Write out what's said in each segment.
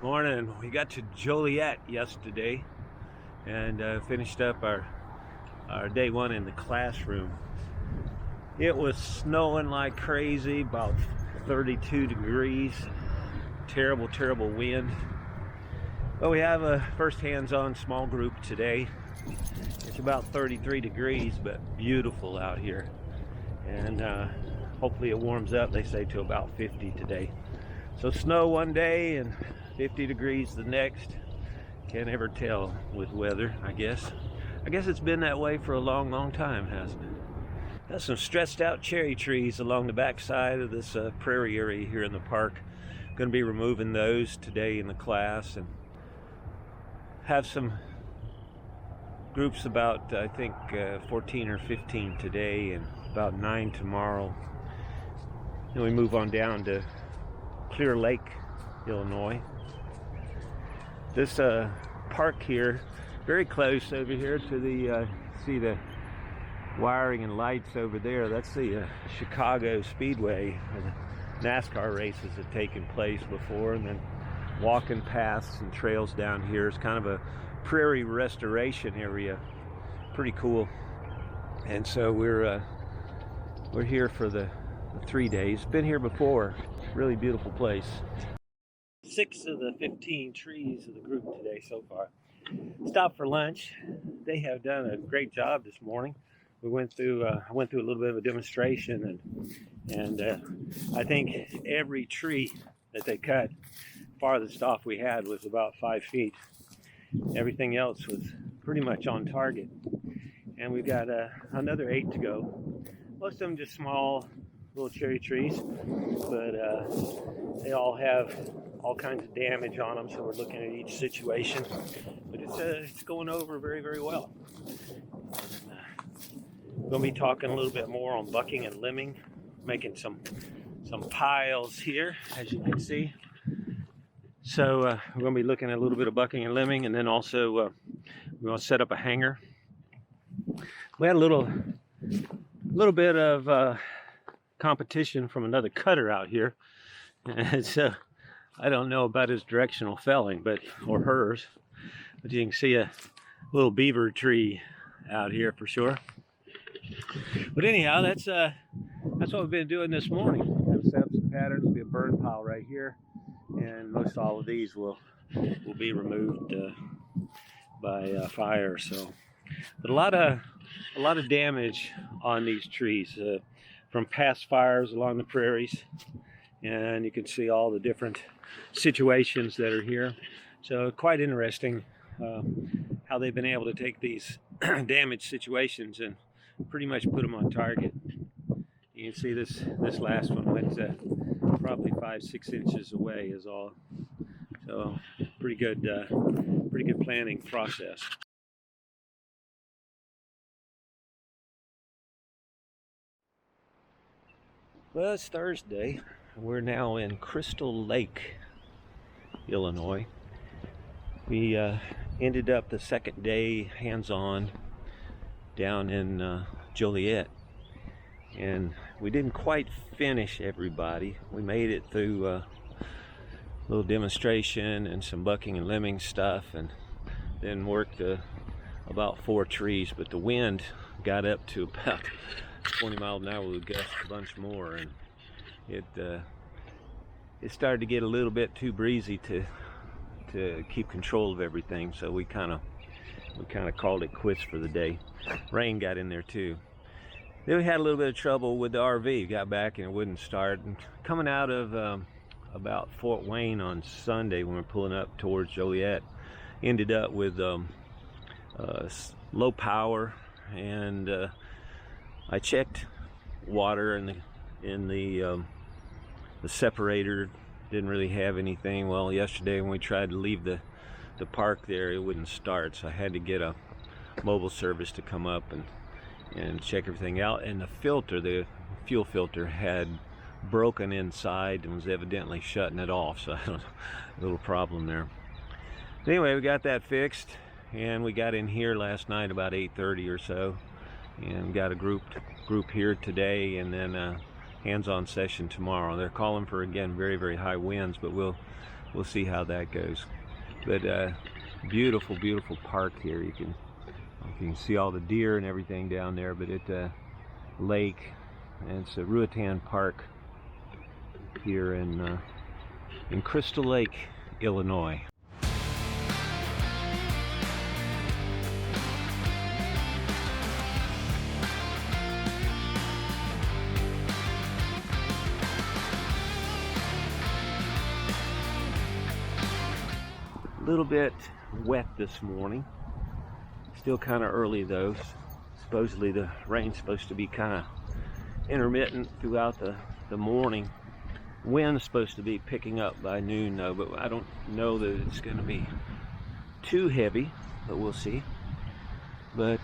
Morning. We got to Joliet yesterday and finished up our day one in the classroom. It was snowing like crazy, about 32 degrees, terrible wind. But we have a first hands-on small group today. It's about 33 degrees, but beautiful out here. And hopefully it warms up, they say, to about 50 today. So snow one day and 50 degrees the next. Can't ever tell with weather, I guess. I guess it's been that way for a long time, hasn't it? Got some stretched out cherry trees along the back side of this prairie area here in the park. Going to be removing those today in the class and have some groups, about I think 14 or 15 today and about 9 tomorrow. Then we move on down to Clear Lake, Illinois. This park here, very close over here to the, see the wiring and lights over there. That's the Chicago Speedway, where the NASCAR races have taken place before. And then walking paths and trails down here is kind of a prairie restoration area. Pretty cool. And so we're here for the 3 days. Been here before. Really beautiful place. 6 of the 15 trees of the group today so far. Stopped for lunch. They have done a great job this morning. We went through. I went through a little bit of a demonstration, and I think every tree that they cut, farthest off we had, was about 5 feet. Everything else was pretty much on target, and we've got another 8 to go. Most of them just small little cherry trees, but they all have all kinds of damage on them, so we're looking at each situation. But it's going over very well. We're going to be talking a little bit more on bucking and limbing, making some piles here, as you can see. So we're going to be looking at a little bit of bucking and limbing, and then also we're going to set up a hanger. We had a little bit of competition from another cutter out here, and so I don't know about his directional felling, or hers, but you can see a little beaver tree out here for sure. But anyhow, that's what we've been doing this morning. We've set up some patterns. There'll be a burn pile right here, and most all of these will be removed by fire. So, but a lot of damage on these trees from past fires along the prairies, and you can see all the different situations that are here. So quite interesting how they've been able to take these damaged situations and pretty much put them on target. You can see this last one went probably 5-6 inches away is all. So pretty good planning process. Well, it's Thursday. We're now in Crystal Lake, Illinois. We ended up the second day hands-on down in Joliet, and we didn't quite finish everybody. We made it through a little demonstration and some bucking and limbing stuff, and then worked about 4 trees, but the wind got up to about 20 miles an hour with gusts a bunch more, and it started to get a little bit too breezy to keep control of everything, so we kind of called it quits for the day. Rain got in there too. Then we had a little bit of trouble with the RV. Got back and it wouldn't start. And coming out of about Fort Wayne on Sunday, when we were pulling up towards Joliet, ended up with low power, and I checked water in the separator. Didn't really have anything. Well, yesterday when we tried to leave the park there, it wouldn't start, so I had to get a mobile service to come up and check everything out. And the filter, the fuel filter, had broken inside and was evidently shutting it off, so I don't know, a little problem there. Anyway, we got that fixed, and we got in here last night about 8:30 or so, and got a group here today, and then hands-on session tomorrow. They're calling for, again, very high winds, but we'll we'll see how that goes. But beautiful, beautiful park here. You can see all the deer and everything down there, but it lake, and it's a Ruatan Park here in Crystal Lake, Illinois. A little bit wet this morning. Still kind of early though. Supposedly the rain's supposed to be kind of intermittent throughout the morning. Wind's supposed to be picking up by noon though, but I don't know that it's going to be too heavy, but we'll see. But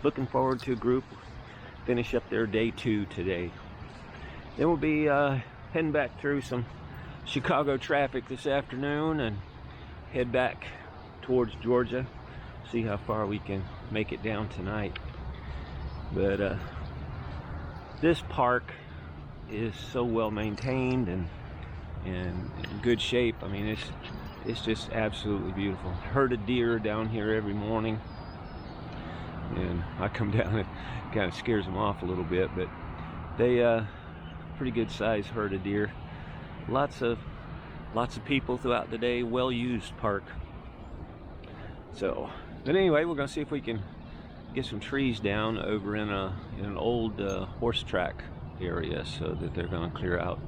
looking forward to a group. Finish up their day 2 today. Then we'll be heading back through some Chicago traffic this afternoon and head back towards Georgia, see how far we can make it down tonight. But this park is so well maintained and in good shape. I mean, it's just absolutely beautiful. Herd of deer down here every morning, and I come down and it kind of scares them off a little bit, but they pretty good sized herd of deer. Lots of people throughout the day. Well used park. So, but anyway, we're gonna see if we can get some trees down over in an old horse track area, so that they're gonna clear out.